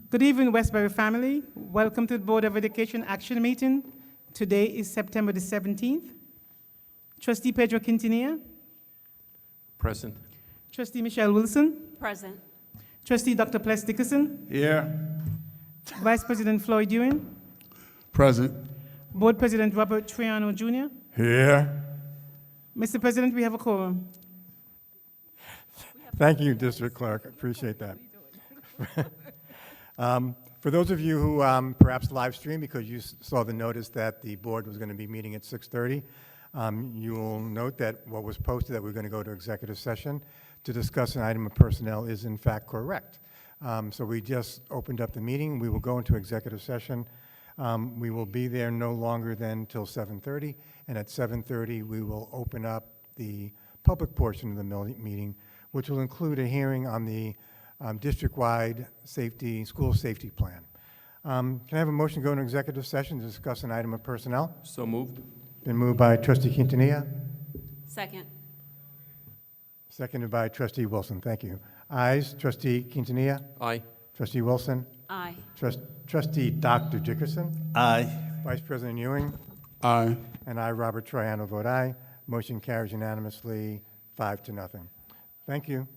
Good evening, Westbury family. Welcome to the Board of Education Action Meeting. Today is September the 17th. Trustee Pedro Quintanilla. Present. Trustee Michelle Wilson. Present. Trustee Dr. Ples Dickerson. Here. Vice President Floyd Ewing. Present. Board President Robert Triano Jr. Here. Mr. President, we have a quorum. Thank you, District Clerk. Appreciate that. For those of you who perhaps live stream because you saw the notice that the board was going to be meeting at 6:30, you will note that what was posted that we're going to go to executive session to discuss an item of personnel is in fact correct. So we just opened up the meeting. We will go into executive session. We will be there no longer than till 7:30, and at 7:30 we will open up the public portion of the meeting, which will include a hearing on the district-wide school safety plan. Can I have a motion to go into executive session to discuss an item of personnel? So moved. Been moved by Trustee Quintanilla, Second. seconded by Trustee Wilson. Thank you. Ayes, Trustee Quintanilla, Aye. Trustee Wilson, Aye. Trustee Dr. Dickerson, Aye. Vice President Ewing, Aye. and I, Robert Triano, vote aye. Motion carries unanimously, 5-0. Thank you.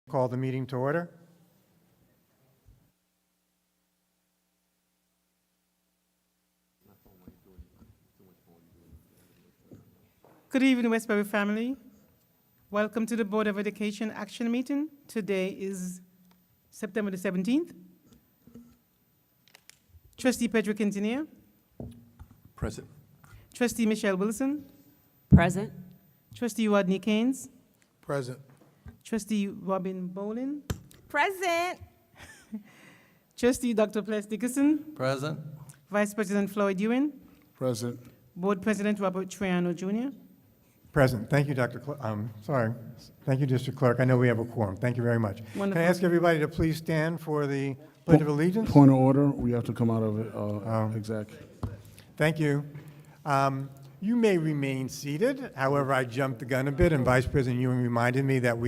Call the meeting to order. Good evening, Westbury family. Welcome to the Board of Education Action Meeting. Today is September the 17th. Trustee Pedro Quintanilla, Present. Trustee Michelle Wilson, Present. Trustee Rodney Keynes, Present. Trustee Robin Bolin, Present. Trustee Dr. Ples Dickerson, Present. Vice President Floyd Ewing, Present. Board President Robert Triano Jr. Present. Thank you, Thank you, District Clerk. I know we have a quorum. Thank you very much. Can Wonderful. I ask everybody to please stand for the Pledge of Allegiance? Point of order, we have to come out of it, exec. Thank you. You may remain seated. However, I jumped the gun a bit, and Vice President Ewing reminded me that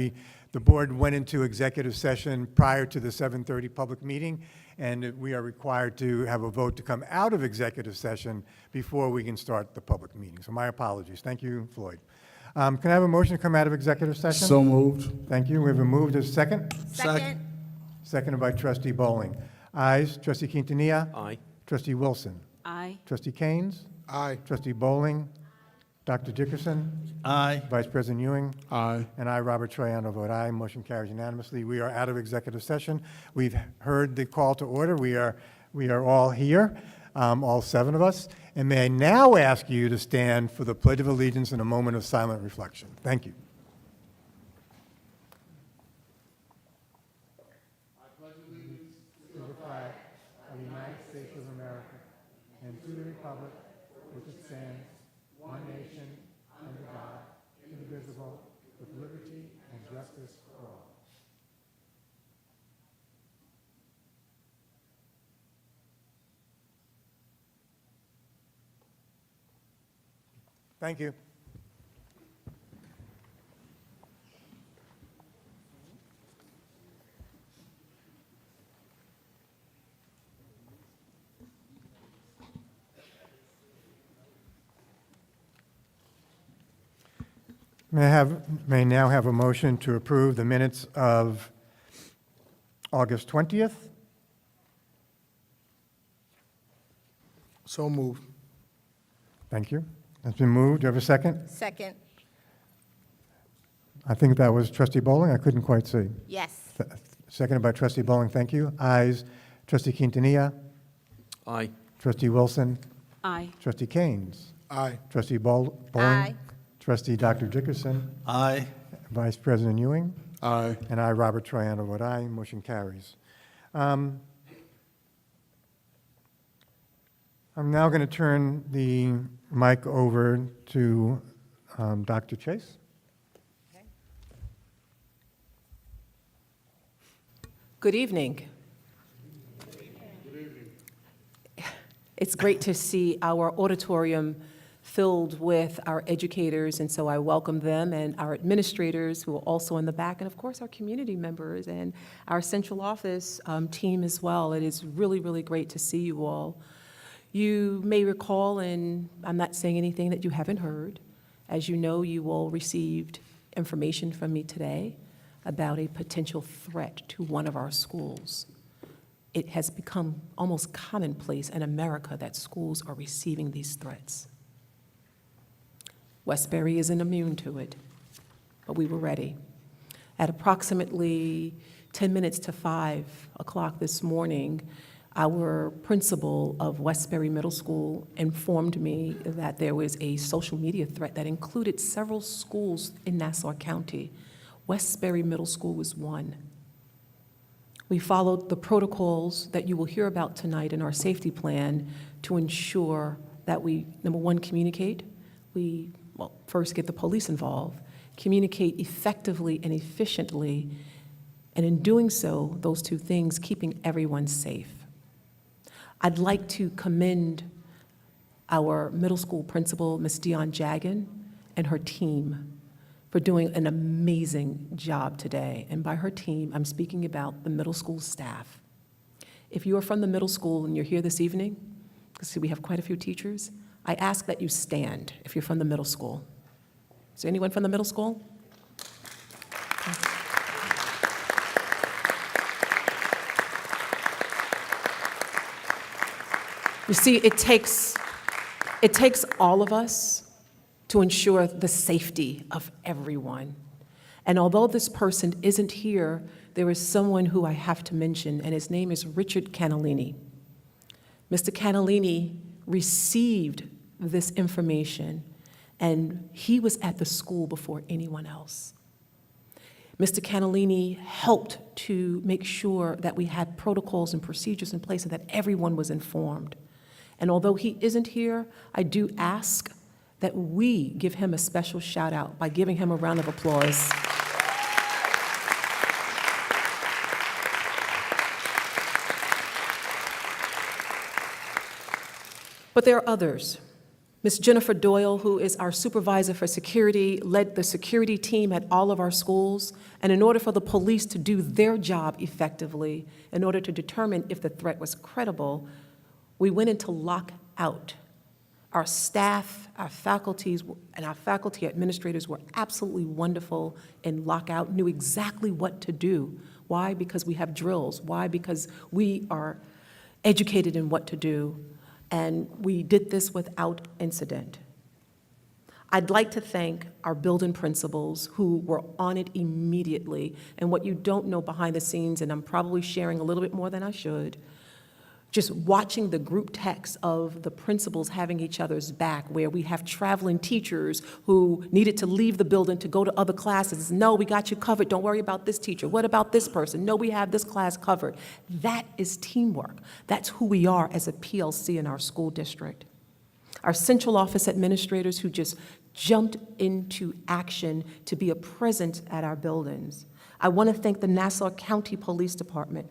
the board went into executive session prior to the 7:30 public meeting, and we are required to have a vote to come out of executive session before we can start the public meeting. So my apologies. Thank you, Floyd. Can I have a motion to come out of executive session? So moved. Thank you. We have a move to second. Second. Seconded by Trustee Bowling. Ayes. Trustee Quintanilla. Aye. Trustee Wilson. Aye. Trustee Keynes. Aye. Trustee Bowling. Dr. Dickerson. Aye. Vice President Ewing. Aye. And I, Robert Troiano, vote aye. Motion carries unanimously. We are out of executive session. We've heard the call to order. We are all here, all 7 of us. And may I now ask you to stand for the Pledge of Allegiance in a moment of silent reflection. Thank you. To the flag of the United States of America and to the republic which it stands, one nation, under God, indivisible, with liberty and justice for all. Thank you. May I now have a motion to approve the minutes of August 20th? So moved. Thank you. It's been moved. Do you have a second? Second. I think that was Trustee Bowling. I couldn't quite see. Yes. Seconded by Trustee Bowling. Thank you. Ayes. Trustee Quintanilla. Aye. Trustee Wilson. Aye. Trustee Keynes. Aye. Trustee Bowling. Aye. Trustee Dr. Dickerson. Aye. Vice President Ewing. Aye. And I, Robert Troiano, vote aye. Motion carries. I'm now going to turn the mic over to Dr. Chase. Good evening. It's great to see our auditorium filled with our educators, and so I welcome them and our administrators who are also in the back, and of course our community members and our central office team as well. It is really, really great to see you all. You may recall, and I'm not saying anything that you haven't heard, as you know, you all received information from me today about a potential threat to one of our schools. It has become almost commonplace in America that schools are receiving these threats. Westbury isn't immune to it, but we were ready. At approximately 10 minutes to 5 o'clock this morning, our principal of Westbury Middle School informed me that there was a social media threat that included several schools in Nassau County. Westbury Middle School was one. We followed the protocols that you will hear about tonight in our safety plan to ensure that we, number one, communicate. We, first get the police involved, communicate effectively and efficiently, and in doing so, those two things, keeping everyone safe. I'd like to commend our middle school principal, Ms. Dion Jagan, and her team for doing an amazing job today. And by her team, I'm speaking about the middle school staff. If you are from the middle school and you're here this evening, because we have quite a few teachers, I ask that you stand if you're from the middle school. Is there anyone from the middle school? You see, it takes all of us to ensure the safety of everyone. And although this person isn't here, there is someone who I have to mention, and his name is Richard Cannellini. Mr. Cannellini received this information, and he was at the school before anyone else. Mr. Cannellini helped to make sure that we had protocols and procedures in place and that everyone was informed. And although he isn't here, I do ask that we give him a special shout out by giving him a round of applause. But there are others. Ms. Jennifer Doyle, who is our supervisor for security, led the security team at all of our schools. And in order for the police to do their job effectively, in order to determine if the threat was credible, we went into lockout. Our staff, our faculties, and our faculty administrators were absolutely wonderful in lockout, knew exactly what to do. Why? Because we have drills. Why? Because we are educated in what to do. And we did this without incident. I'd like to thank our building principals who were on it immediately. And what you don't know behind the scenes, and I'm probably sharing a little bit more than I should, just watching the group text of the principals having each other's back, where we have traveling teachers who needed to leave the building to go to other classes. No, we got you covered. Don't worry about this teacher. What about this person? No, we have this class covered. That is teamwork. That's who we are as a PLC in our school district. Our central office administrators who just jumped into action to be a presence at our buildings. I want to thank the Nassau County Police Department,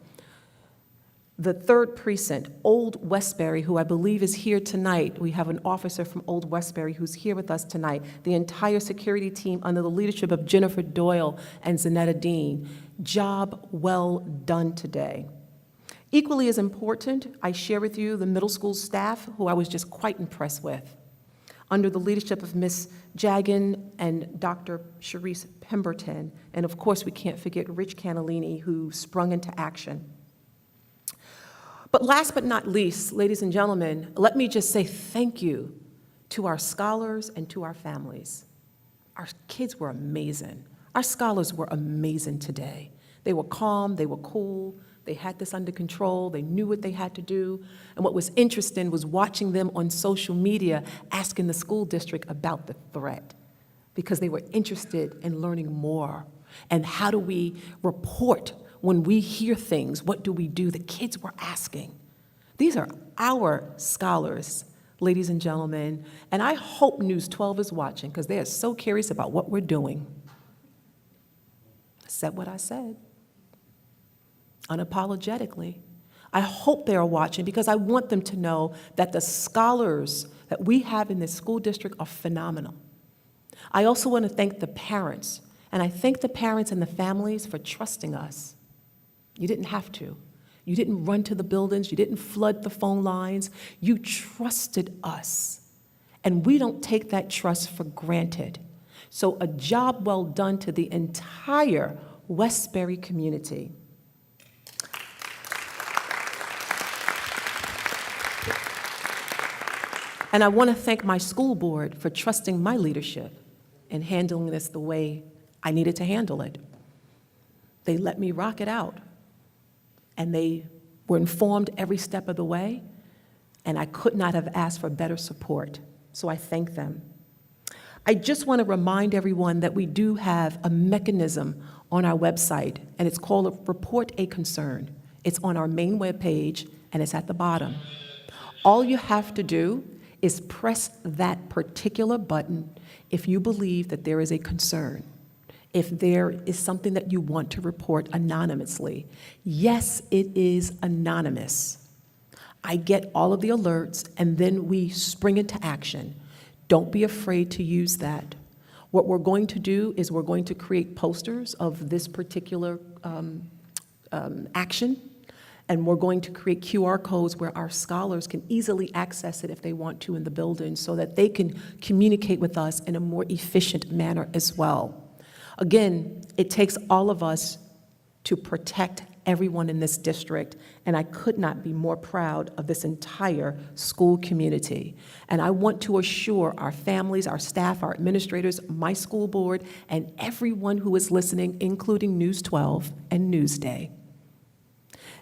the 3rd Precinct, Old Westbury, who I believe is here tonight. We have an officer from Old Westbury who's here with us tonight. The entire security team under the leadership of Jennifer Doyle and Zanetta Dean. Job well done today. Equally as important, I share with you the middle school staff, who I was just quite impressed with. Under the leadership of Ms. Jagan and Dr. Sharice Pemberton, and of course we can't forget Rich Cannellini, who sprung into action. But last but not least, ladies and gentlemen, let me just say thank you to our scholars and to our families. Our kids were amazing. Our scholars were amazing today. They were calm, they were cool, they had this under control, they knew what they had to do. And what was interesting was watching them on social media asking the school district about the threat, because they were interested in learning more. And how do we report when we hear things? What do we do? The kids were asking. These are our scholars, ladies and gentlemen, and I hope News 12 is watching, because they are so curious about what we're doing. I said what I said, unapologetically. I hope they are watching, because I want them to know that the scholars that we have in this school district are phenomenal. I also want to thank the parents, and I thank the parents and the families for trusting us. You didn't have to. You didn't run to the buildings. You didn't flood the phone lines. You trusted us. And we don't take that trust for granted. So a job well done to the entire Westbury community. And I want to thank my school board for trusting my leadership and handling this the way I needed to handle it. They let me rock it out. And they were informed every step of the way, and I could not have asked for better support, so I thank them. I just want to remind everyone that we do have a mechanism on our website, and it's called Report a Concern. It's on our main webpage, and it's at the bottom. All you have to do is press that particular button if you believe that there is a concern, if there is something that you want to report anonymously. Yes, it is anonymous. I get all of the alerts, and then we spring into action. Don't be afraid to use that. What we're going to do is we're going to create posters of this particular action, and we're going to create QR codes where our scholars can easily access it if they want to in the building, so that they can communicate with us in a more efficient manner as well. Again, it takes all of us to protect everyone in this district, and I could not be more proud of this entire school community. And I want to assure our families, our staff, our administrators, my school board, and everyone who is listening, including News 12 and Newsday,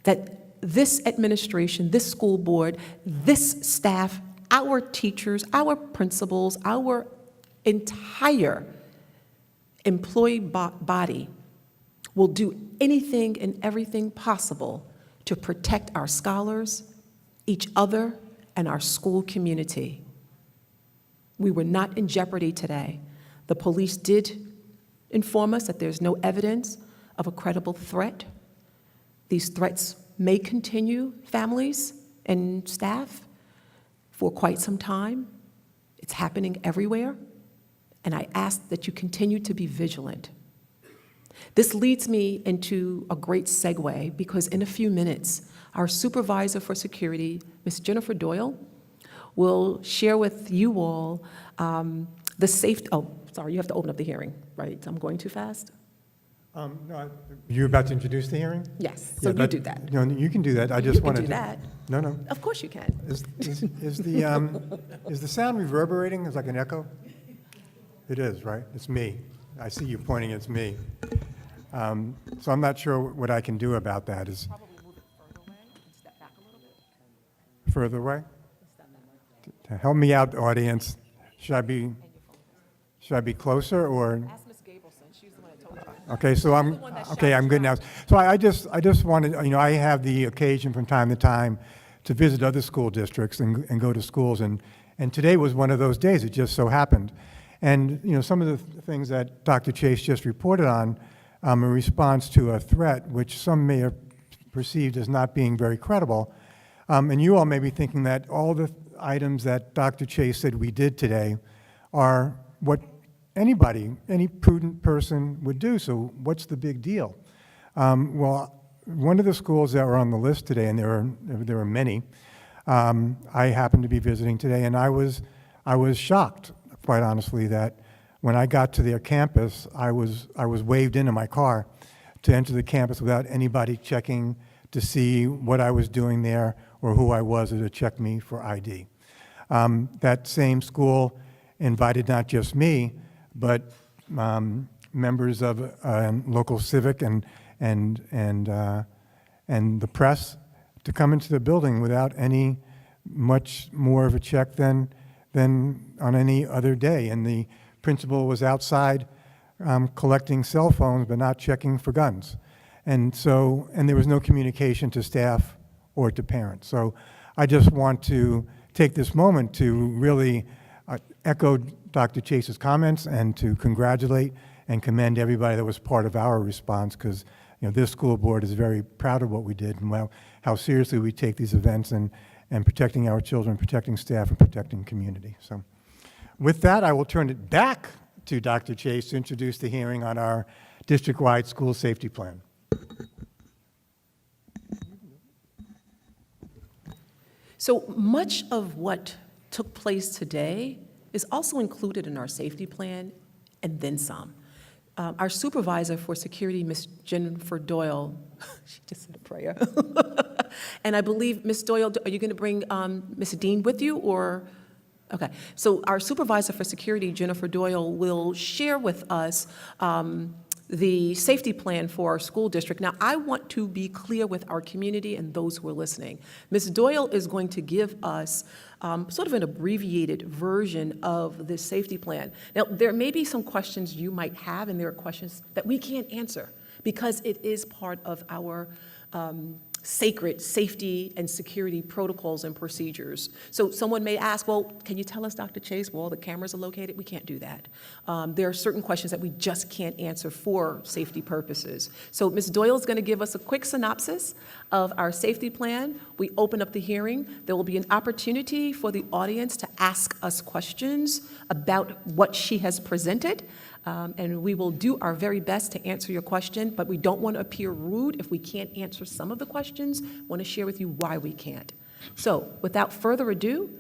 that this administration, this school board, this staff, our teachers, our principals, our entire employee body will do anything and everything possible to protect our scholars, each other, and our school community. We were not in jeopardy today. The police did inform us that there's no evidence of a credible threat. These threats may continue, families and staff, for quite some time. It's happening everywhere. And I ask that you continue to be vigilant. This leads me into a great segue, because in a few minutes, our supervisor for security, Ms. Jennifer Doyle, will share with you all the safety. Oh, sorry, you have to open up the hearing, right? I'm going too fast? No, you're about to introduce the hearing? Yes, so Yeah, you but- do that. No, you can do that. I You just can wanted do to. that. No, no. Of course you can. Is the sound reverberating? Is like an echo? It is, right? It's me. I see you pointing, it's me. So I'm not sure what I can do about that. Is Probably move it further away and step back a little bit. further away? To help me out, audience. Should I be closer, or? Ask Ms. Gableson, she's the one that told you. Okay, so I'm, one that okay, shouts I'm good now. So I just wanted, I have the occasion from time to time to visit other school districts and go to schools, and today was one of those days. It just so happened. And, some of the things that Dr. Chase just reported on in response to a threat, which some may have perceived as not being very credible, and you all may be thinking that all the items that Dr. Chase said we did today are what anybody, any prudent person would do, so what's the big deal? Well, one of the schools that were on the list today, and there were many, I happened to be visiting today, and I was shocked, quite honestly, that when I got to their campus, I was waved into my car to enter the campus without anybody checking to see what I was doing there or who I was, or to check me for ID. That same school invited not just me, but members of local civic and the press to come into the building without any much more of a check than on any other day. And the principal was outside collecting cell phones, but not checking for guns. And there was no communication to staff or to parents. So I just want to take this moment to really echo Dr. Chase's comments and to congratulate and commend everybody that was part of our response, because this school board is very proud of what we did and how seriously we take these events and protecting our children, protecting staff, and protecting community. So with that, I will turn it back to Dr. Chase to introduce the hearing on our district-wide school safety plan. So much of what took place today is also included in our safety plan, and then some. Our supervisor for security, Ms. Jennifer Doyle, she just said a prayer. And I believe, Ms. Doyle, are you going to bring Ms. Dean with you, or? Okay, so our supervisor for security, Jennifer Doyle, will share with us the safety plan for our school district. Now, I want to be clear with our community and those who are listening. Ms. Doyle is going to give us sort of an abbreviated version of this safety plan. Now, there may be some questions you might have, and there are questions that we can't answer because it is part of our sacred safety and security protocols and procedures. So someone may ask, well, can you tell us, Dr. Chase, where all the cameras are located? We can't do that. There are certain questions that we just can't answer for safety purposes. So Ms. Doyle is going to give us a quick synopsis of our safety plan. We open up the hearing. There will be an opportunity for the audience to ask us questions about what she has presented. And we will do our very best to answer your question, but we don't want to appear rude if we can't answer some of the questions. I want to share with you why we can't. So without further ado,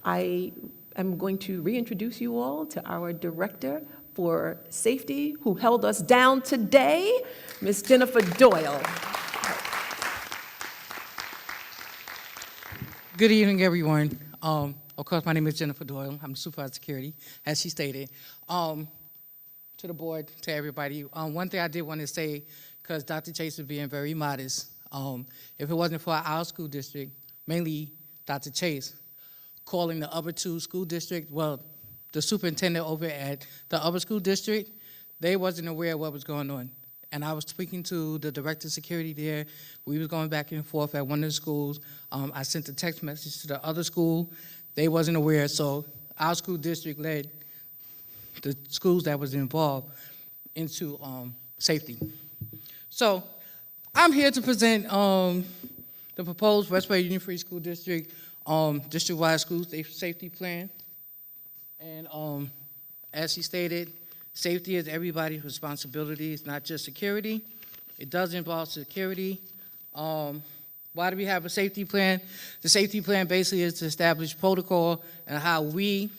I am going to reintroduce you all to our Director for Safety, who held us down today, Ms. Jennifer Doyle. Good evening, everyone. Of course, my name is Jennifer Doyle. I'm supervisor of security, as she stated. To the board, to everybody, one thing I did want to say, because Dr. Chase is being very modest, if it wasn't for our school district, mainly Dr. Chase, calling the other two school districts, well, the superintendent over at the other school district, they wasn't aware of what was going on. And I was speaking to the director of security there. We was going back and forth at one of the schools. I sent a text message to the other school. They wasn't aware, so our school district led the schools that was involved into safety. So I'm here to present the proposed Westbury Union Free School District district-wide school safety plan. And as she stated, safety is everybody's responsibility. It's not just security. It does involve security. Why do we have a safety plan? The safety plan basically is to establish protocol and how we,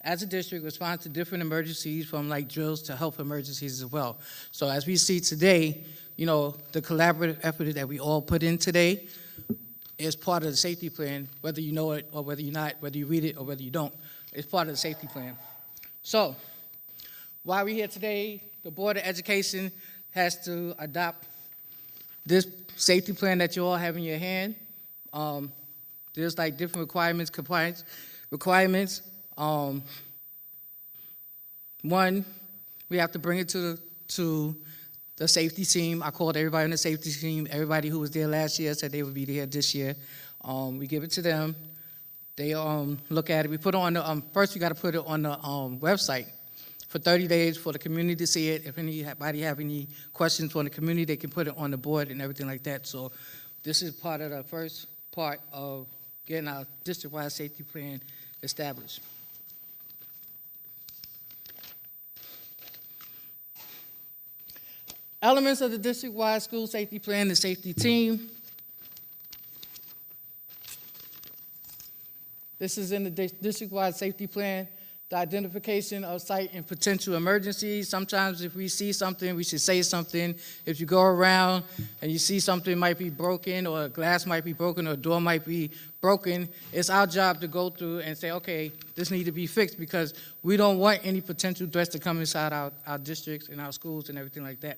as a district, respond to different emergencies, from like drills to health emergencies as well. So as we see today, you know, the collaborative effort that we all put in today is part of the safety plan, whether you know it or whether you're not, whether you read it or whether you don't. It's part of the safety plan. So while we're here today, the Board of Education has to adopt this safety plan that you all have in your hand. There's like different requirements, compliance requirements. One, we have to bring it to the safety team. I called everybody on the safety team. Everybody who was there last year said they would be there this year. We give it to them. They look at it. We put it on the, first we got to put it on the website for 30 days for the community to see it. If anybody have any questions from the community, they can put it on the board and everything like that. So this is part of the first part of getting our district-wide safety plan established. Elements of the district-wide school safety plan, the safety team. This is in the district-wide safety plan. The identification of site and potential emergencies. Sometimes if we see something, we should say something. If you go around and you see something might be broken, or a glass might be broken, or a door might be broken, it's our job to go through and say, okay, this needs to be fixed, because we don't want any potential threats to come inside our districts and our schools and everything like that.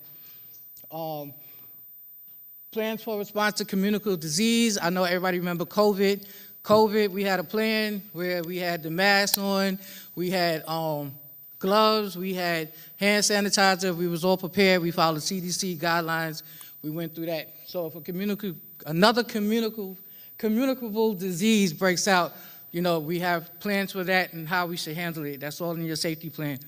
Plans for response to communicable disease. I know everybody remember COVID. We had a plan where we had the mask on, we had gloves, we had hand sanitizer, we was all prepared, we followed CDC guidelines, we went through that. So if another communicable disease breaks out, you know, we have plans for that and how we should handle it. That's all in your safety plan.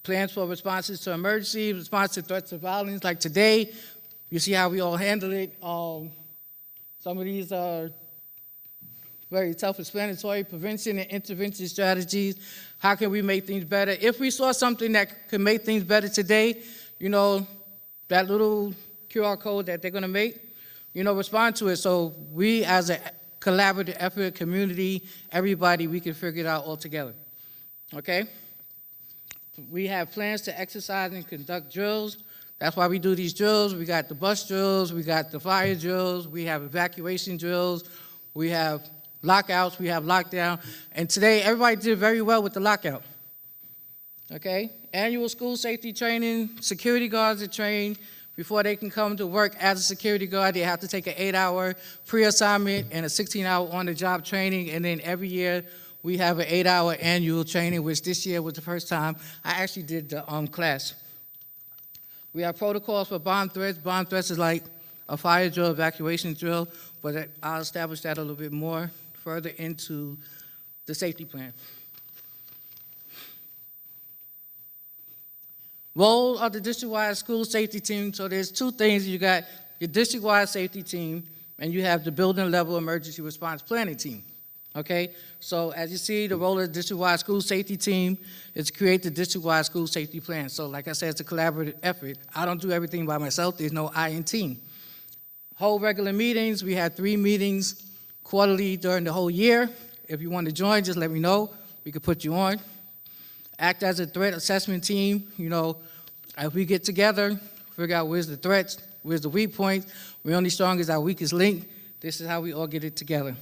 Plans for responses to emergencies, response to threats of violence, like today, you see how we all handle it. Some of these are very self-explanatory: prevention and intervention strategies. How can we make things better? If we saw something that could make things better today, you know, that little QR code that they're gonna make, you know, respond to it. So we, as a collaborative effort, community, everybody, we can figure it out all together, okay? We have plans to exercise and conduct drills. That's why we do these drills. We got the bus drills, we got the fire drills, we have evacuation drills, we have lockouts, we have lockdown, and today everybody did very well with the lockout, okay? Annual school safety training, security guards are trained. Before they can come to work as a security guard, they have to take an 8-hour pre-assignment and a 16-hour on-the-job training, and then every year we have an 8-hour annual training, which this year was the first time I actually did the class. We have protocols for bomb threats. Bomb threats is like a fire drill, evacuation drill, but I'll establish that a little bit more further into the safety plan. Role of the district-wide school safety team. So there's two things. You got your district-wide safety team, and you have the building level emergency response planning team, okay? So as you see, the role of the district-wide school safety team is to create the district-wide school safety plan. So like I said, it's a collaborative effort. I don't do everything by myself. There's no I in team. Whole regular meetings. We had 3 meetings quarterly during the whole year. If you want to join, just let me know. We could put you on. Act as a threat assessment team. You know, if we get together, figure out where's the threats, where's the weak points. We're only strong as our weakest link. This is how we all get it together.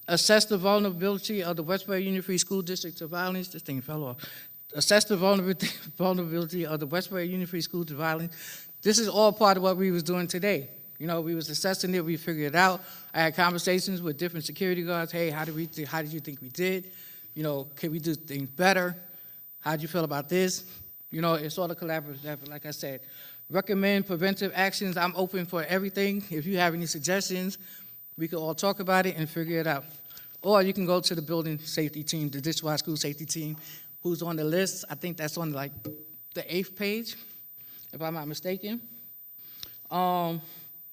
assess the vulnerability of the Westbury Union Free School District to violence. This thing fell off. Assess the vulnerability of the Westbury Union Free School to violence. This is all part of what we was doing today. You know, we was assessing it, we figured it out. I had conversations with different security guards. Hey, how did you think we did? You know, can we do things better? How'd you feel about this? You know, it's all a collaborative effort, like I said. Recommend preventive actions. I'm open for everything. If you have any suggestions, we can all talk about it and figure it out. Or you can go to the building safety team, the district-wide school safety team, who's on the list. I think that's on like the 8th page, if I'm not mistaken. The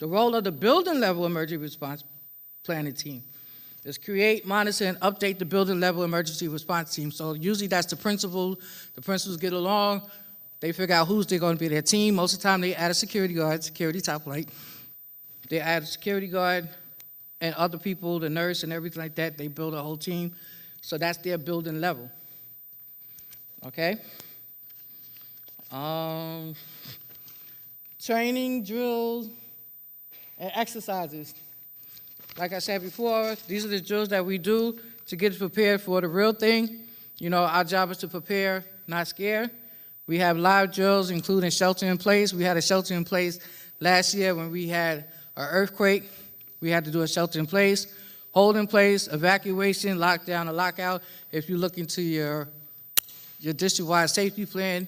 role of the building level emergency response planning team is create, monitor, and update the building level emergency response team. So usually that's the principal. The principals get along. They figure out who's they're going to be their team. Most of the time they add a security guard, security top light. They add a security guard and other people, the nurse and everything like that. They build a whole team. So that's their building level. Okay? Training, drills, and exercises. Like I said before, these are the drills that we do to get us prepared for the real thing. You know, our job is to prepare, not scare. We have live drills, including shelter in place. We had a shelter in place last year when we had an earthquake. We had to do a shelter in place, hold in place, evacuation, lockdown, or lockout. If you look into your district-wide safety plan,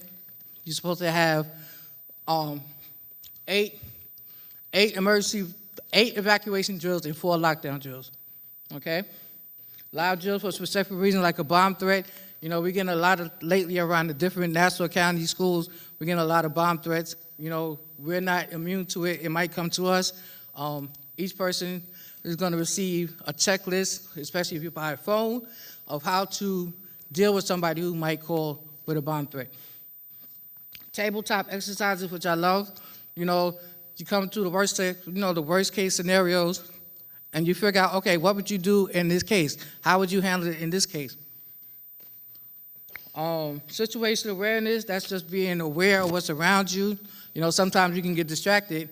you're supposed to have 8 evacuation drills and 4 lockdown drills, okay? Live drills for specific reasons like a bomb threat. You know, we're getting a lot of, lately around the different Nassau County schools, we're getting a lot of bomb threats. You know, we're not immune to it. It might come to us. Each person is going to receive a checklist, especially if you buy a phone, of how to deal with somebody who might call with a bomb threat. Tabletop exercises, which I love. You know, you come to the worst case scenarios, and you figure out, okay, what would you do in this case? How would you handle it in this case? Situational awareness, that's just being aware of what's around you. You know, sometimes you can get distracted,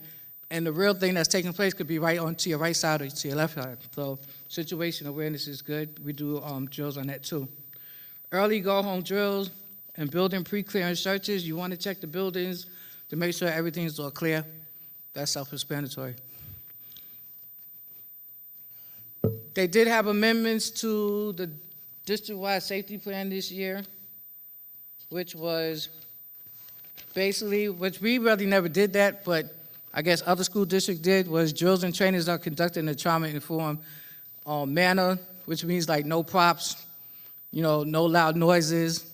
and the real thing that's taking place could be right on to your right side or to your left side. So situational awareness is good. We do drills on that too. Early go-home drills and building pre-clearance searches. You want to check the buildings to make sure everything's all clear. That's self-explanatory. They did have amendments to the district-wide safety plan this year, which was basically, which we really never did that, but I guess other school districts did, was drills and trainings are conducted in a trauma-informed manner, which means like no props, you know, no loud noises,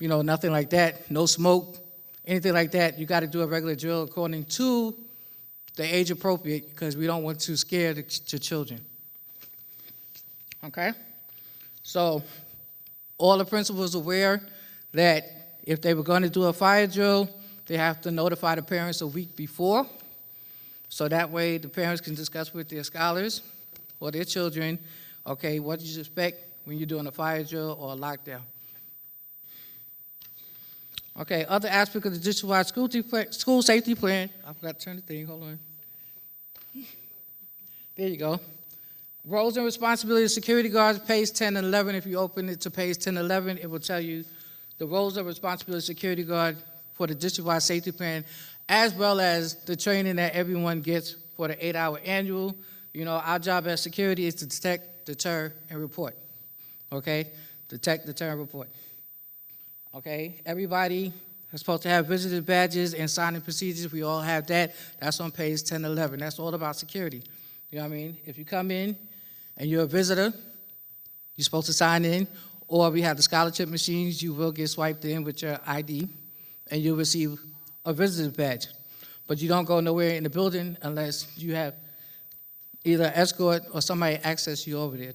you know, nothing like that, no smoke, anything like that. You got to do a regular drill according to the age appropriate, because we don't want to scare the children. Okay? So all the principals aware that if they were going to do a fire drill, they have to notify the parents a week before, so that way the parents can discuss with their scholars or their children, okay, what you expect when you're doing a fire drill or a lockdown. Okay, other aspect of the district-wide school safety plan. I forgot to turn the thing, hold on. There you go. Roles and responsibilities of security guards, page 10 and 11. If you open it to page 10 and 11, it will tell you the roles and responsibilities of security guard for the district-wide safety plan, as well as the training that everyone gets for the 8-hour annual. You know, our job as security is to detect, deter, and report. Okay? Detect, deter, and report. Okay? Everybody is supposed to have visitor badges and signing procedures. We all have that. That's on page 10 and 11. That's all about security. You know what I mean? If you come in and you're a visitor, you're supposed to sign in, or we have the scholarship machines, you will get swiped in with your ID, and you'll receive a visitor's badge. But you don't go nowhere in the building unless you have either an escort or somebody access you over there.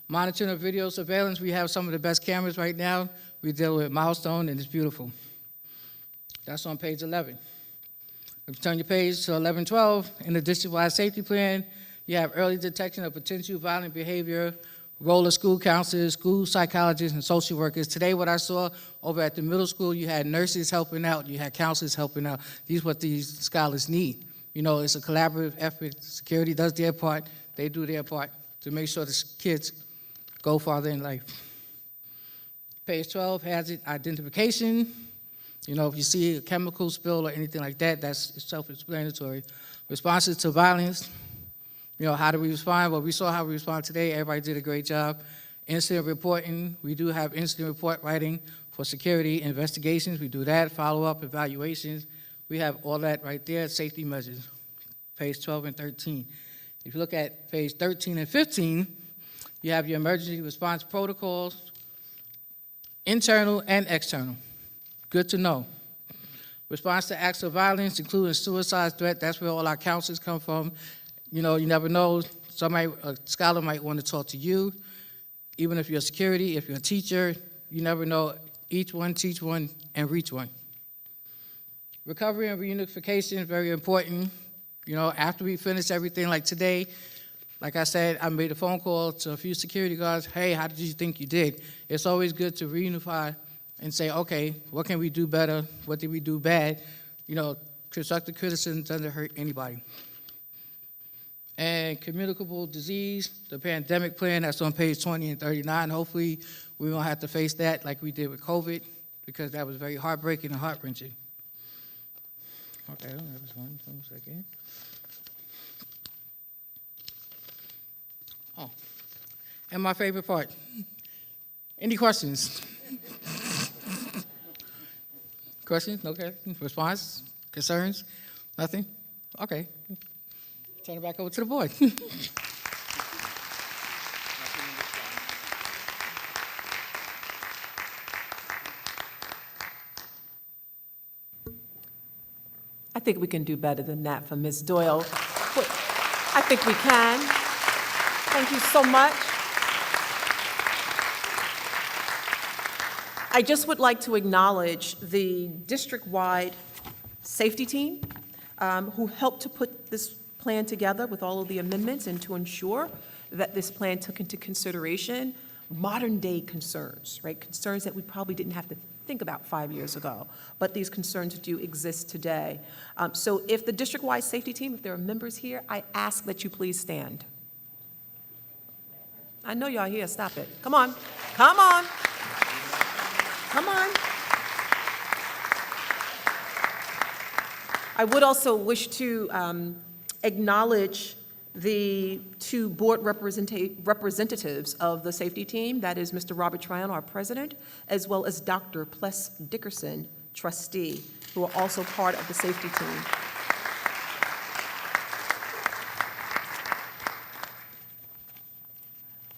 Monitoring of video surveillance, we have some of the best cameras right now. We deal with Milestone, and it's beautiful. That's on page 11. If you turn your page to 1112, in the district-wide safety plan, you have early detection of potential violent behavior, role of school counselors, school psychologists, and social workers. Today, what I saw over at the middle school, you had nurses helping out, you had counselors helping out. These are what these scholars need. You know, it's a collaborative effort. Security does their part, they do their part to make sure the kids go farther in life. Page 12, hazard identification. You know, if you see a chemical spill or anything like that, that's self-explanatory. Responses to violence. You know, how do we respond? Well, we saw how we respond today. Everybody did a great job. Incident reporting. We do have incident report writing for security investigations. We do that. Follow-up evaluations. We have all that right there. Safety measures. Page 12 and 13. If you look at page 13 and 15, you have your emergency response protocols, internal and external. Good to know. Response to acts of violence, including suicide threat, that's where all our counselors come from. You know, you never know, a scholar might want to talk to you, even if you're security, if you're a teacher, you never know. Each one, teach one, and reach one. Recovery and reunification is very important. You know, after we finish everything like today, like I said, I made a phone call to a few security guards. Hey, how did you think you did? It's always good to reunify and say, okay, what can we do better? What did we do bad? You know, constructive criticism doesn't hurt anybody. And communicable disease, the pandemic plan, that's on page 20 and 39. Hopefully, we won't have to face that like we did with COVID, because that was very heartbreaking and heart-wrenching. Okay, that was one second. Oh, and my favorite part. Any questions? Questions? Okay. Response? Concerns? Nothing? Okay. Turn it back over to the board. I think we can do better than that for Ms. Doyle. I think we can. Thank you so much. I just would like to acknowledge the district-wide safety team who helped to put this plan together with all of the amendments and to ensure that this plan took into consideration modern-day concerns, right? Concerns that we probably didn't have to think about 5 years ago, but these concerns do exist today. So if the district-wide safety team, if there are members here, I ask that you please stand. I know y'all here, stop it. Come on, come on. Come on. I would also wish to acknowledge the two board representatives of the safety team, that is Mr. Robert Tryon, our president, as well as Dr. Pless Dickerson, trustee, who are also part of the safety team.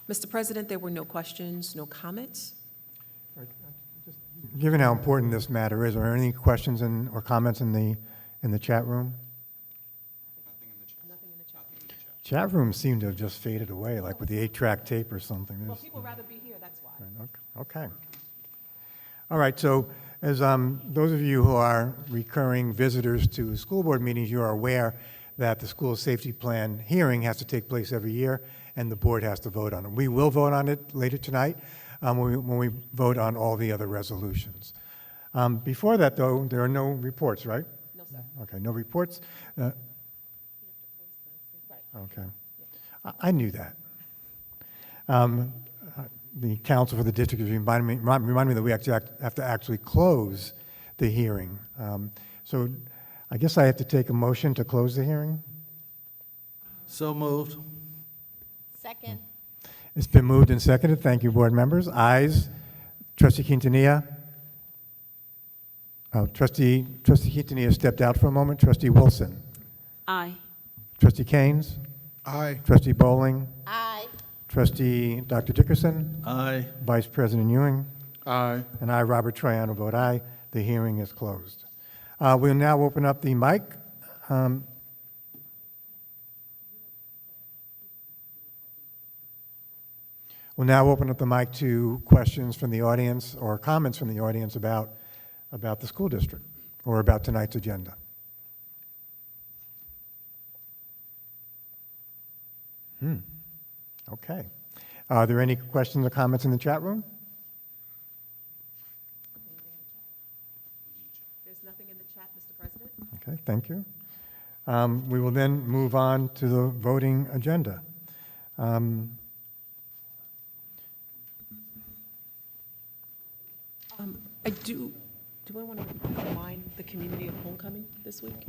Mr. President, there were no questions, no comments. Given how important this matter is, are there any questions or comments in the chat room? Nothing in the chat. Chat room seemed to have just faded away, like with the 8-track tape or something. Well, There's- people would rather be here, that's why. Okay. All right, so as those of you who are recurring visitors to school board meetings, you are aware that the school safety plan hearing has to take place every year, and the board has to vote on it. We will vote on it later tonight when we vote on all the other resolutions. Before that, though, there are no reports, right? No, sir. Okay, no reports. Okay. I knew that. The counsel for the district reminded me that we actually have to actually close the hearing. So I guess I have to take a motion to close the hearing? So moved. Second. It's been moved and seconded. Thank you, board members. Ayes. Trustee Quintanilla? Oh, Trustee Quintanilla stepped out for a moment. Trustee Wilson? Aye. Trustee Keynes? Aye. Trustee Bowling? Aye. Trustee Dr. Dickerson? Aye. Vice President Ewing? Aye. And I, Robert Tryon, vote aye. The hearing is closed. We'll now open up the mic. We'll now open up the mic to questions from the audience or comments from the audience about the school district or about tonight's agenda. Okay. Are there any questions or comments in the chat room? There's nothing in the chat, Mr. President. Okay, thank you. We will then move on to the voting agenda. Do I want to remind the community of homecoming this week?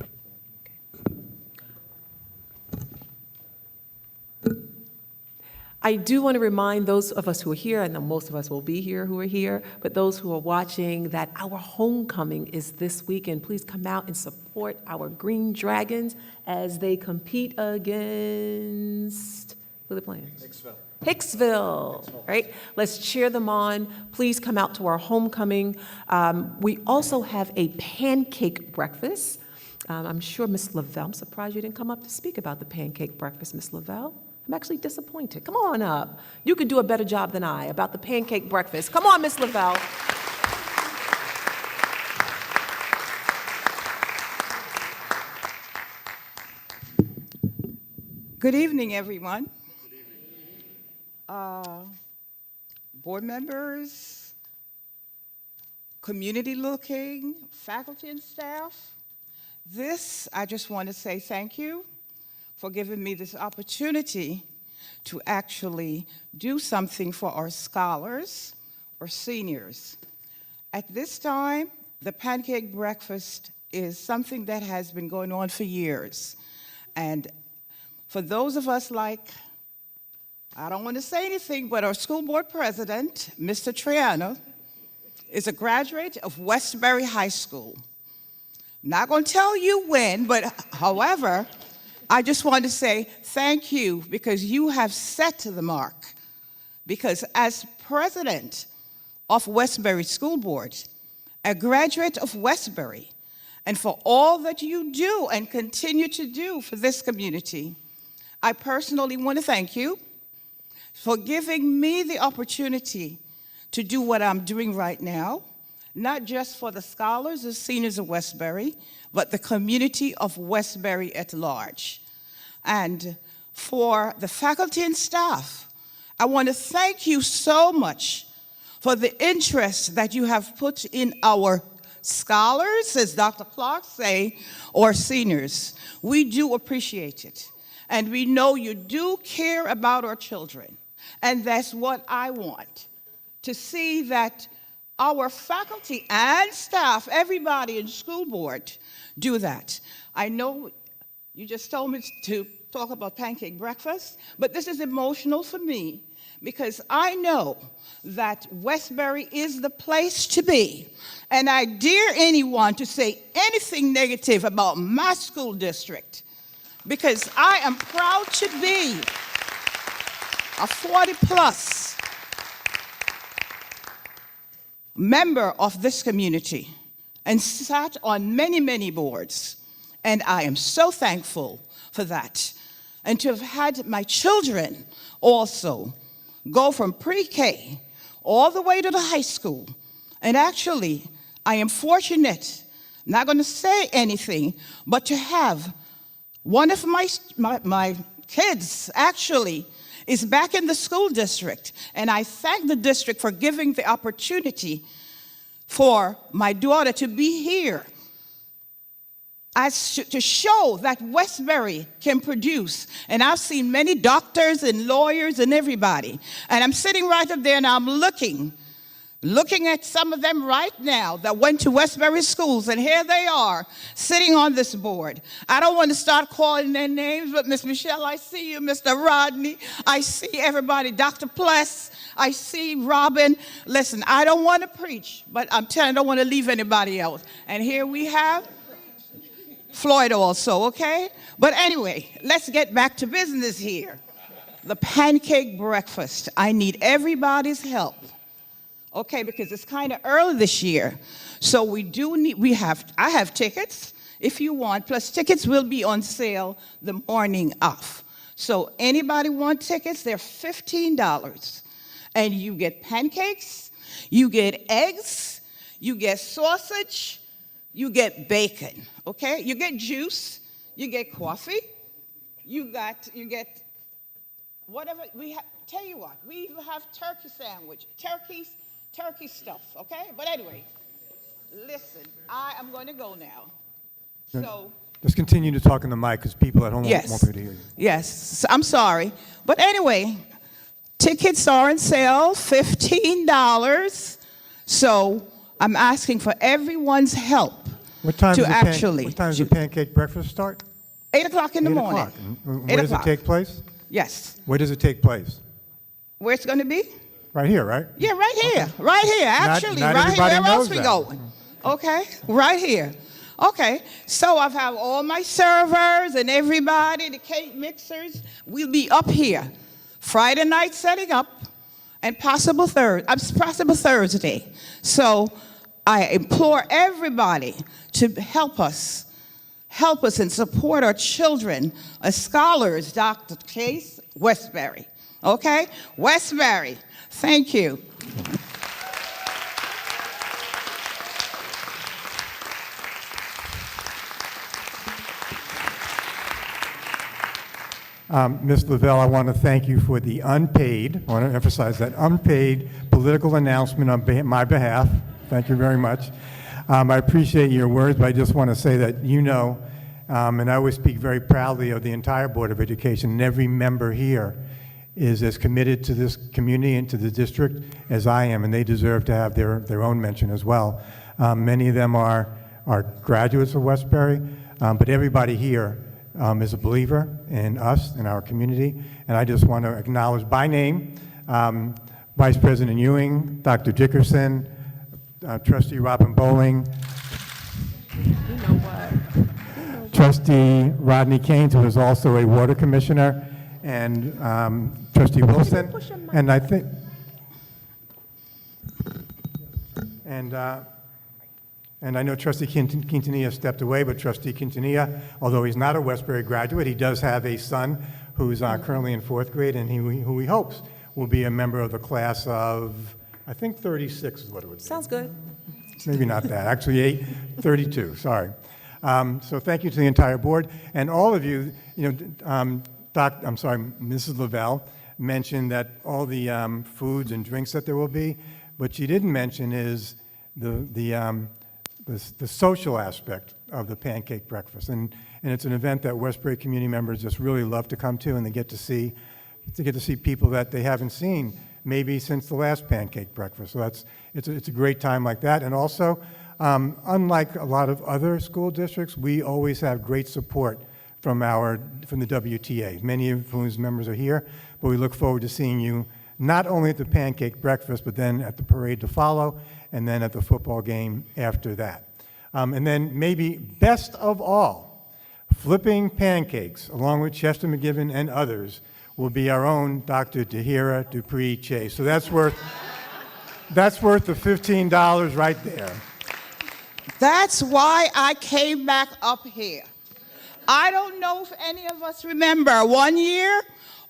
I do want to remind those of us who are here, and most of us will be here who are here, but those who are watching, that our homecoming is this weekend. Please come out and support our Green Dragons as they compete against, who are they playing? Hicksville, right? Let's cheer them on. Please come out to our homecoming. We also have a pancake breakfast. I'm sure Ms. Lavelle, I'm surprised you didn't come up to speak about the pancake breakfast, Ms. Lavelle. I'm actually disappointed. Come on up. You can do a better job than I about the pancake breakfast. Come on, Ms. Lavelle. Good evening, everyone. Board members, community-looking, faculty and staff. I just want to say thank you for giving me this opportunity to actually do something for our scholars or seniors. At this time, the pancake breakfast is something that has been going on for years. And for those of us like, I don't want to say anything, but our school board president, Mr. Triana, is a graduate of Westbury High School. Not going to tell you when, but however, I just want to say thank you because you have set the mark. Because as president of Westbury School Board, a graduate of Westbury, and for all that you do and continue to do for this community, I personally want to thank you for giving me the opportunity to do what I'm doing right now, not just for the scholars and seniors of Westbury, but the community of Westbury at large. And for the faculty and staff, I want to thank you so much for the interest that you have put in our scholars, as Dr. Clark say, or seniors. We do appreciate it. And we know you do care about our children. And that's what I want, to see that our faculty and staff, everybody in school board, do that. I know you just told me to talk about pancake breakfast, but this is emotional for me because I know that Westbury is the place to be. And I dare anyone to say anything negative about my school district because I am proud to be a 40-plus member of this community and sat on many, many boards. And I am so thankful for that. And to have had my children also go from pre-K all the way to the high school. And actually, I am fortunate, not going to say anything, but to have one of my kids actually is back in the school district. And I thank the district for giving the opportunity for my daughter to be here to show that Westbury can produce. And I've seen many doctors and lawyers and everybody. And I'm sitting right up there and I'm looking at some of them right now that went to Westbury schools, and here they are sitting on this board. I don't want to start calling their names, but Miss Michelle, I see you. Mr. Rodney, I see everybody. Dr. Pless, I see Robin. Listen, I don't want to preach, but I'm telling you, I don't want to leave anybody else. And here we have Floyd also, okay? But anyway, let's get back to business here. The pancake breakfast. I need everybody's help. Okay, because it's kind of early this year. So I have tickets if you want, plus tickets will be on sale the morning of. So anybody want tickets? They're $15. And you get pancakes, you get eggs, you get sausage, you get bacon, okay? You get juice, you get coffee, you get whatever, tell you what, we even have turkey sandwich, turkey stuff, okay? But anyway, listen, I am going to go now. So Just continue to talk in the mic because people at home won't be able to hear you. Yes, I'm sorry. But anyway, tickets are on sale, $15. So I'm asking for everyone's help What time to does actually. what time does the pancake breakfast start? 8 o'clock in the 8 morning. o'clock. And 8 where does it o'clock. take place? Yes. Where does it take place? Where it's going to be? Right here, right? Yeah, right here. Right here, actually. not right here. everybody Where else knows we that. going? Okay, right here. Okay, so I've had all my servers and everybody, the cake mixers. We'll be up here Friday night setting up and possible Thursday. So I implore everybody to help us and support our children as scholars, Dr. Case, Westbury. Okay? Westbury, thank you. Ms. Lavelle, I want to thank you for the unpaid, I want to emphasize that, unpaid political announcement on my behalf. Thank you very much. I appreciate your words, but I just want to say that you know, and I always speak very proudly of the entire Board of Education, and every member here is as committed to this community and to the district as I am, and they deserve to have their own mention as well. Many of them are graduates of Westbury, but everybody here is a believer in us, in our community, and I just want to acknowledge by name Vice President Ewing, Dr. Dickerson, Trustee Robin Bowling, Trustee Rodney Keynes, who is also a water commissioner, and Trustee Wilson, and I think, and I know Trustee Quintanilla stepped away, but Trustee Quintanilla, although he's not a Westbury graduate, he does have a son who's currently in 4th grade, and who he hopes will be a member of the class of, I think 36 is what it would be. Sounds good. Maybe not that, actually 32, sorry. So thank you to the entire board, and all of you, Mrs. Lavelle mentioned that all the foods and drinks that there will be, what she didn't mention is the social aspect of the pancake breakfast, and it's an event that Westbury community members just really love to come to, and they get to see people that they haven't seen maybe since the last pancake breakfast. So it's a great time like that, and also unlike a lot of other school districts, we always have great support from the WTA, many of whose members are here, but we look forward to seeing you not only at the pancake breakfast, but then at the parade to follow, and then at the football game after that. And then maybe best of all, flipping pancakes, along with Chester McGibbon and others, will be our own Dr. Tahira Dupree Chase. So that's worth the $15 right there. That's why I came back up here. I don't know if any of us remember one year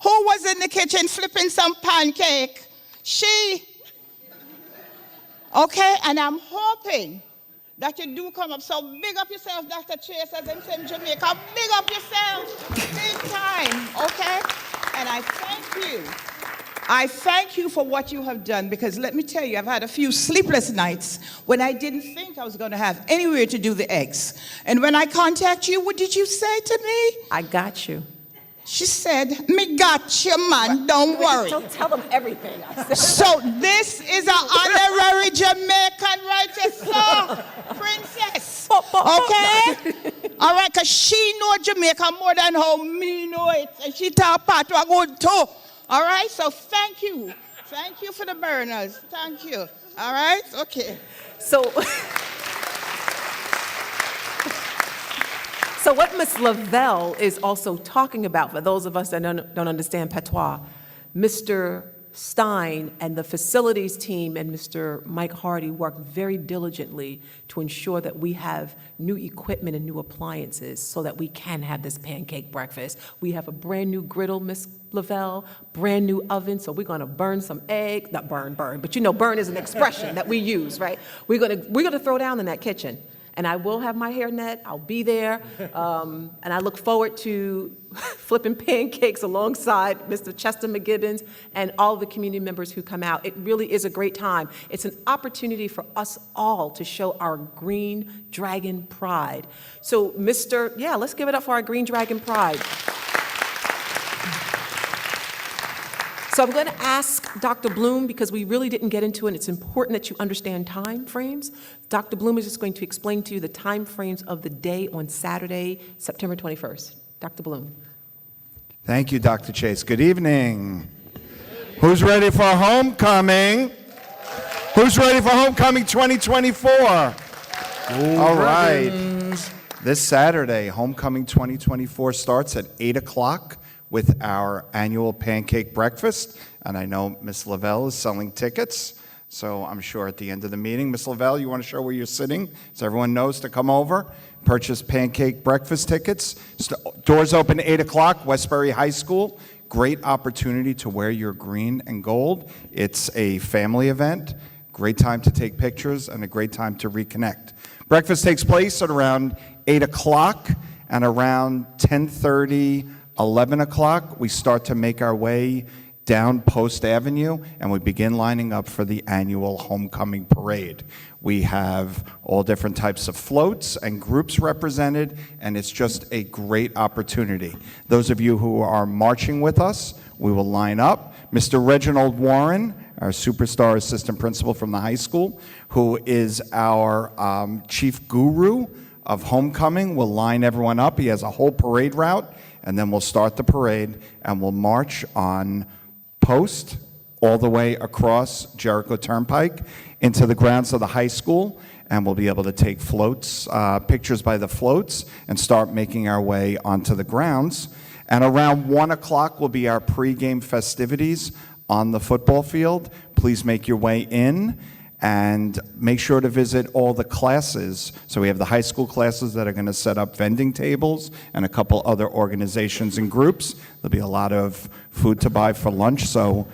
who was in the kitchen flipping some pancake. She. Okay, and I'm hoping that you do come up. So big up yourself, Dr. Chase, as them say in Jamaica. Big up yourself, big time, okay? And I thank you. I thank you for what you have done, because let me tell you, I've had a few sleepless nights when I didn't think I was going to have anywhere to do the eggs. And when I contacted you, what did you say to me? I got you. She said, me got you, man, don't worry. Don't tell them everything. So this is an honorary Jamaican righteous song, princess, okay? All right, because she know Jamaica more than how me know it, and she talk part to a good too. All right, so thank you. Thank you for the burners. Thank you. All right, okay. So what Ms. Lavelle is also talking about, for those of us that don't understand patois, Mr. Stein and the facilities team and Mr. Mike Hardy worked very diligently to ensure that we have new equipment and new appliances so that we can have this pancake breakfast. We have a brand new griddle, Ms. Lavelle, brand new oven, so we're gonna burn some eggs, not burn, but you know, burn is an expression that we use, right? We're gonna throw down in that kitchen. And I will have my hairnet, I'll be there, and I look forward to flipping pancakes alongside Mr. Chester McGibbons and all of the community members who come out. It really is a great time. It's an opportunity for us all to show our Green Dragon pride. So let's give it up for our Green Dragon pride. So I'm going to ask Dr. Bloom, because we really didn't get into it, and it's important that you understand time frames. Dr. Bloom is just going to explain to you the time frames of the day on Saturday, September 21st. Dr. Bloom. Thank you, Dr. Chase. Good evening. Who's ready for homecoming? Who's ready for homecoming 2024? All right. This Saturday, homecoming 2024 starts at 8 o'clock with our annual pancake breakfast. And I know Ms. Lavelle is selling tickets, so I'm sure at the end of the meeting, Ms. Lavelle, you want to show where you're sitting so everyone knows to come over, purchase pancake breakfast tickets. Doors open 8 o'clock, Westbury High School. Great opportunity to wear your green and gold. It's a family event. Great time to take pictures and a great time to reconnect. Breakfast takes place at around 8 o'clock, and around 10:30, 11 o'clock, we start to make our way down Post Avenue, and we begin lining up for the annual homecoming parade. We have all different types of floats and groups represented, and it's just a great opportunity. Those of you who are marching with us, we will line up. Mr. Reginald Warren, our superstar assistant principal from the high school, who is our chief guru of homecoming, will line everyone up. He has a whole parade route, and then we'll start the parade, and we'll march on Post all the way across Jericho Turnpike into the grounds of the high school, and we'll be able to take floats, pictures by the floats, and start making our way onto the grounds. And around 1 o'clock will be our pregame festivities on the football field. Please make your way in and make sure to visit all the classes. So we have the high school classes that are going to set up vending tables and a couple other organizations and groups. There'll be a lot of food to buy for lunch, so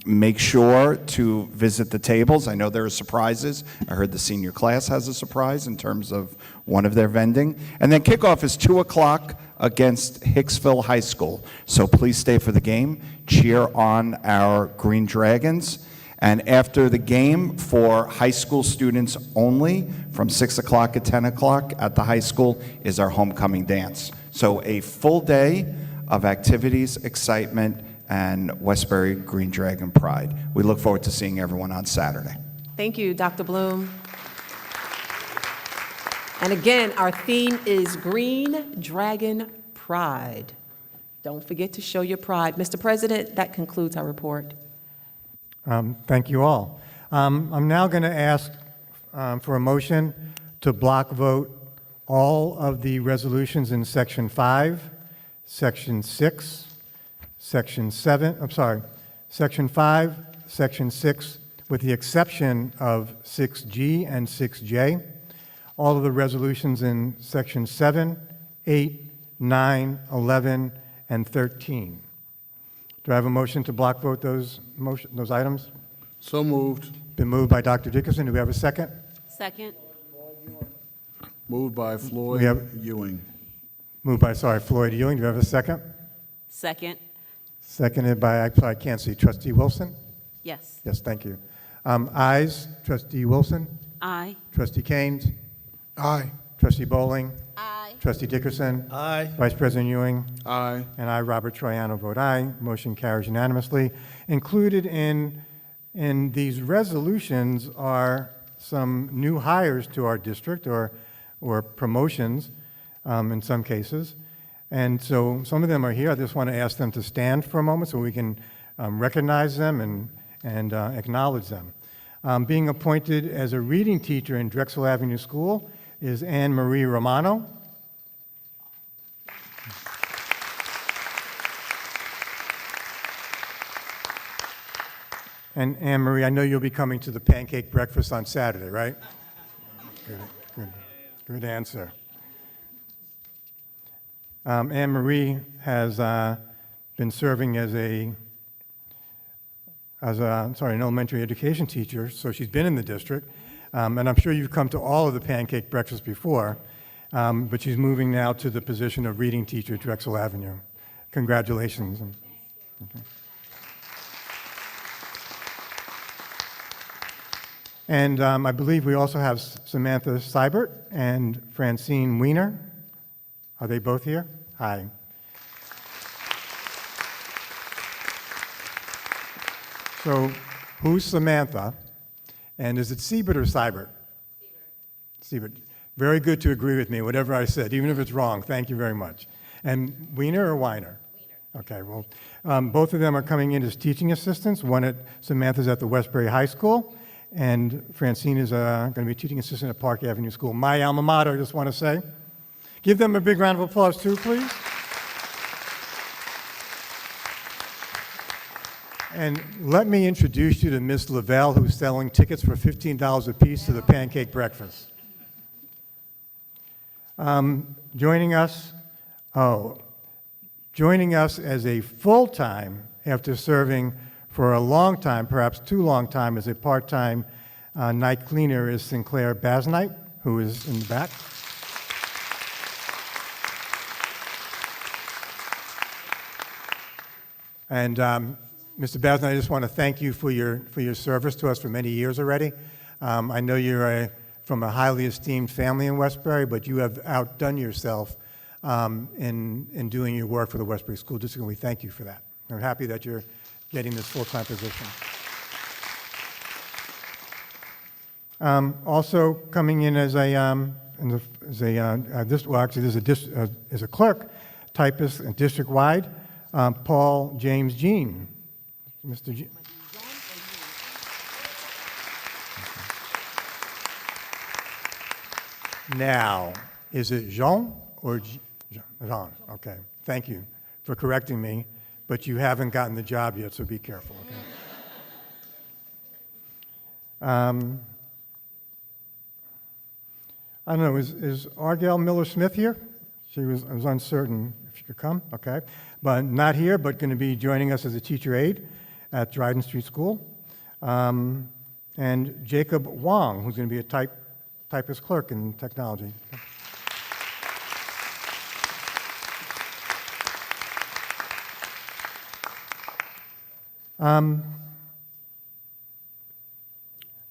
make sure to visit the tables. I know there are surprises. I heard the senior class has a surprise in terms of one of their vending. And then kickoff is 2 o'clock against Hicksville High School. So please stay for the game. Cheer on our Green Dragons. And after the game, for high school students only, from 6 o'clock to 10 o'clock at the high school, is our homecoming dance. So a full day of activities, excitement, and Westbury Green Dragon pride. We look forward to seeing everyone on Saturday. Thank you, Dr. Bloom. And again, our theme is Green Dragon Pride. Don't forget to show your pride. Mr. President, that concludes our report. Thank you all. I'm now going to ask for a motion to block vote all of the resolutions in Section 5, Section 6, Section 7, Section 5, Section 6, with the exception of 6G and 6J. All of the resolutions in Section 7, 8, 9, 11, and 13. Do I have a motion to block vote those items? So moved. Been moved by Dr. Dickerson. Do we have a second? Second. Moved by Floyd We have- Ewing. Moved by, Floyd Ewing. Do we have a second? Second. Seconded by, I can't see, Trustee Wilson? Yes. Yes, thank you. Ayes, Trustee Wilson? Aye. Trustee Keynes? Aye. Trustee Bowling? Aye. Trustee Dickerson? Aye. Vice President Ewing? Aye. And I, Robert Troiano, vote aye. Motion carries unanimously. Included in these resolutions are some new hires to our district, or promotions in some cases. And so some of them are here. I just want to ask them to stand for a moment so we can recognize them and acknowledge them. Being appointed as a reading teacher in Drexel Avenue School is Anne Marie Romano. And Anne Marie, I know you'll be coming to the pancake breakfast on Saturday, right? Good answer. Anne Marie has been serving as an elementary education teacher, so she's been in the district, and I'm sure you've come to all of the pancake breakfasts before, but she's moving now to the position of reading teacher at Drexel Avenue. Congratulations. Okay. And I believe we also have Samantha Seibert and Francine Wiener. Are they both here? Hi. So who's Samantha? And is it Siebert or Seibert? Siebert. Very good to agree with me, whatever I said, even if it's wrong. Thank you very much. And Wiener or Weiner? Wiener. Okay, well, both of them are coming in as teaching assistants. Samantha's at the Westbury High School, and Francine is going to be teaching assistant at Park Avenue School. My alma mater, I just want to say. Give them a big round of applause too, please. And let me introduce you to Miss Lavelle, who's selling tickets for $15 a piece to the pancake breakfast. Joining us as a full-time, after serving for a long time, perhaps too long time, as a part-time night cleaner is Sinclair Basnight, who is in the back. And Mr. Basnight, I just want to thank you for your service to us for many years already. I know you're from a highly esteemed family in Westbury, but you have outdone yourself in doing your work for the Westbury School District, and we thank you for that. We're happy that you're getting this full-time position. Also coming in as a clerk, typist, and district-wide, Paul James Jean. Mr. Jean. Now, is it Jean or Jean? Okay, thank you for correcting me, but you haven't gotten the job yet, so be careful. Okay? I don't know, is Argyle Miller-Smith here? I was uncertain if she could come, okay. But not here, but going to be joining us as a teacher aide at Dryden Street School. And Jacob Wong, who's going to be a typist clerk in technology.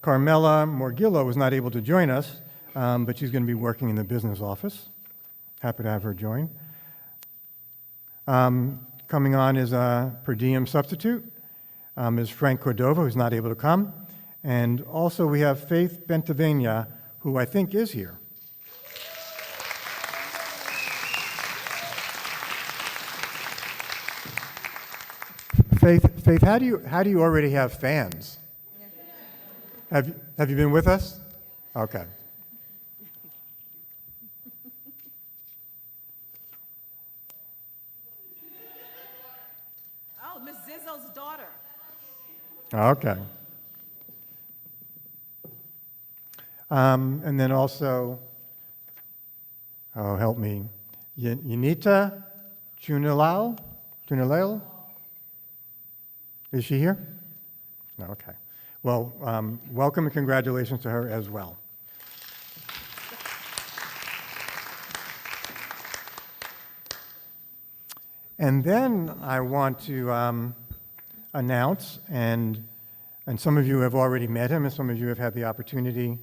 Carmela Morgillo was not able to join us, but she's going to be working in the business office. Happy to have her join. Coming on is a per diem substitute, is Frank Cordova, who's not able to come. And also we have Faith Bentavenia, who I think is here. Faith, how do you already have fans? Have you been with us? Okay. Oh, Miss Zizzo's daughter. Okay. And then also, oh, help me, Yanita Chunaleo? Is she here? No, okay. Well, welcome and congratulations to her as well. And then I want to announce, and some of you have already met him, and some of you have had the opportunity.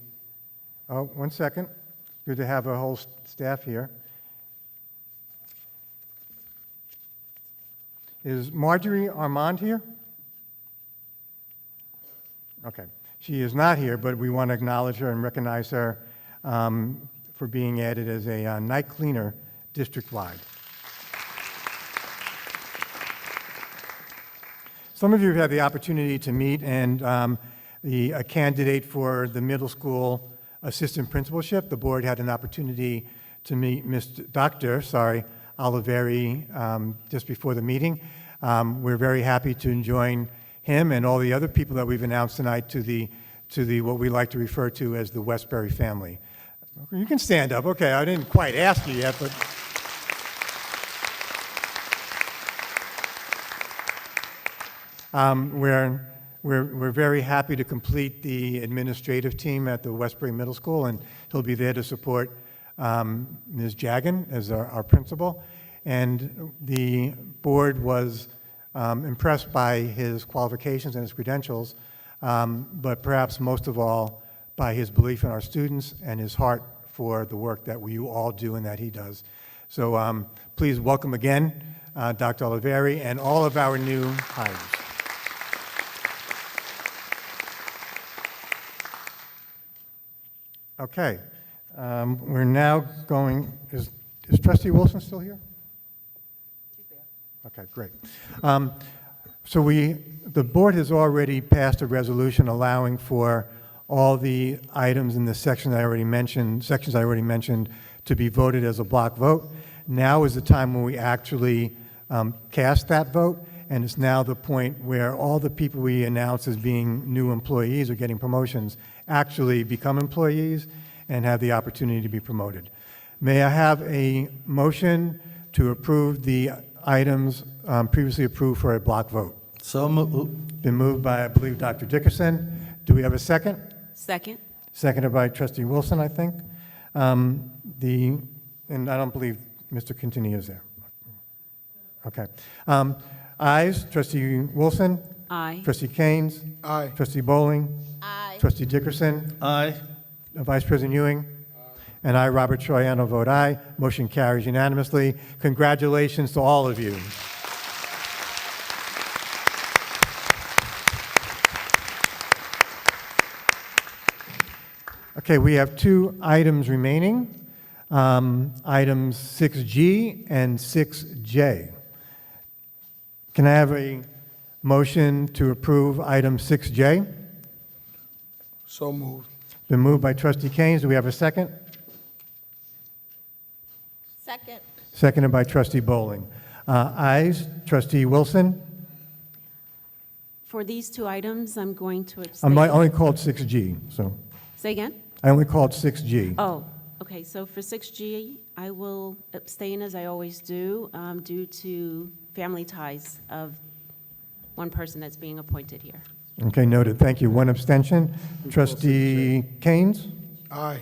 Oh, one second. Good to have a whole staff here. Is Marjorie Armand here? Okay. She is not here, but we want to acknowledge her and recognize her for being added as a night cleaner district-wide. Some of you have had the opportunity to meet, and a candidate for the middle school assistant principalship. The board had an opportunity to meet Dr. Oliveri just before the meeting. We're very happy to join him and all the other people that we've announced tonight to the what we like to refer to as the Westbury family. You can stand up. Okay, I didn't quite ask you yet, but. We're very happy to complete the administrative team at the Westbury Middle School, and he'll be there to support Ms. Jagan as our principal. And the board was impressed by his qualifications and his credentials, but perhaps most of all by his belief in our students and his heart for the work that you all do and that he does. So please welcome again Dr. Oliveri and all of our new hires. Okay. We're now going, is Trustee Wilson still here? She's there. Okay, great. So the board has already passed a resolution allowing for all the items in the sections I already mentioned to be voted as a block vote. Now is the time when we actually cast that vote, and it's now the point where all the people we announce as being new employees or getting promotions actually become employees and have the opportunity to be promoted. May I have a motion to approve the items previously approved for a block vote? So moved. Been moved by, I believe, Dr. Dickerson. Do we have a second? Second. Seconded by Trustee Wilson, I think. And I don't believe Mr. Contini is there. Okay. Ayes, Trustee Wilson. Aye. Trustee Keynes. Aye. Trustee Bowling. Aye. Trustee Dickerson. Aye. Vice President Ewing. And I, Robert Troiano, vote aye. Motion carries unanimously. Congratulations to all of you. Okay, we have two items remaining, items 6G and 6J. Can I have a motion to approve item 6J? So moved. Been moved by Trustee Keynes. Do we have a second? Second. Seconded by Trustee Bowling. Ayes, Trustee Wilson. For these two items, I'm going to abstain. I only called 6G, so Say again? I only called 6G. Oh, okay, so for 6G, I will abstain as I always do, due to family ties of one person that's being appointed here. Okay, noted. Thank you. One abstention. Trustee Keynes? Aye.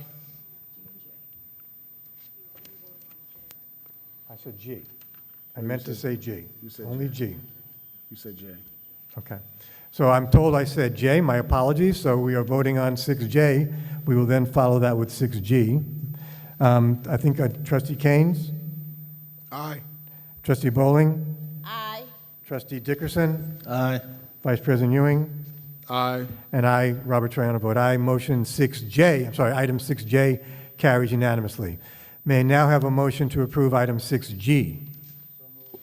I said G. I meant to say G. You said Only G. You said J. Okay. So I'm told I said J. My apologies. So we are voting on 6J. We will then follow that with 6G. I think Trustee Keynes? Aye. Trustee Bowling? Aye. Trustee Dickerson? Aye. Vice President Ewing? Aye. And I, Robert Troiano, vote aye. Motion 6J, I'm sorry, item 6J carries unanimously. May I now have a motion to approve item 6G?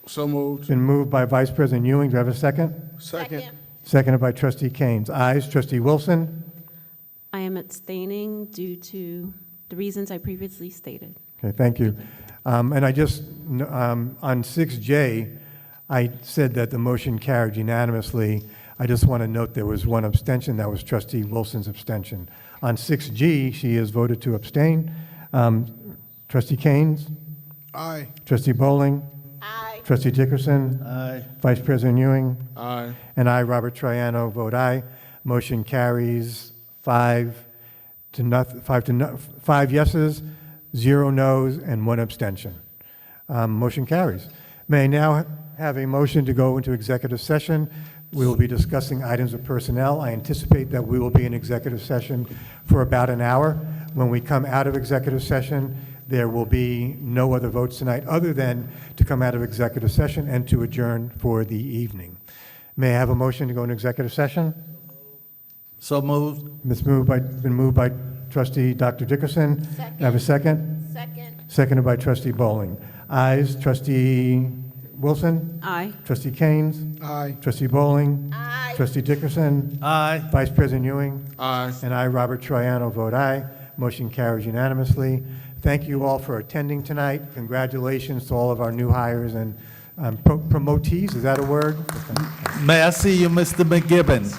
So moved. Been moved by Vice President Ewing. Do I have a second? Second. Seconded by Trustee Keynes. Ayes, Trustee Wilson? I am abstaining due to the reasons I previously stated. Okay, thank you. And I just, on 6J, I said that the motion carried unanimously. I just want to note there was one abstention. That was Trustee Wilson's abstention. On 6G, she has voted to abstain. Trustee Keynes? Aye. Trustee Bowling? Aye. Trustee Dickerson? Aye. Vice President Ewing? Aye. And I, Robert Troiano, vote aye. Motion carries 5 yeses, 0 noes, and 1 abstention. Motion carries. May I now have a motion to go into executive session? We will be discussing items of personnel. I anticipate that we will be in executive session for about an hour. When we come out of executive session, there will be no other votes tonight other than to come out of executive session and to adjourn for the evening. May I have a motion to go into executive session? So moved. Been moved by Trustee Dr. Dickerson. Second. Have a second? Second. Seconded by Trustee Bowling. Ayes, Trustee Wilson? Aye. Trustee Keynes? Aye. Trustee Bowling? Aye. Trustee Dickerson? Aye. Vice President Ewing? Aye. And I, Robert Troiano, vote aye. Motion carries unanimously. Thank you all for attending tonight. Congratulations to all of our new hires and promotees. Is that a word? May I see you, Mr. McGibbon?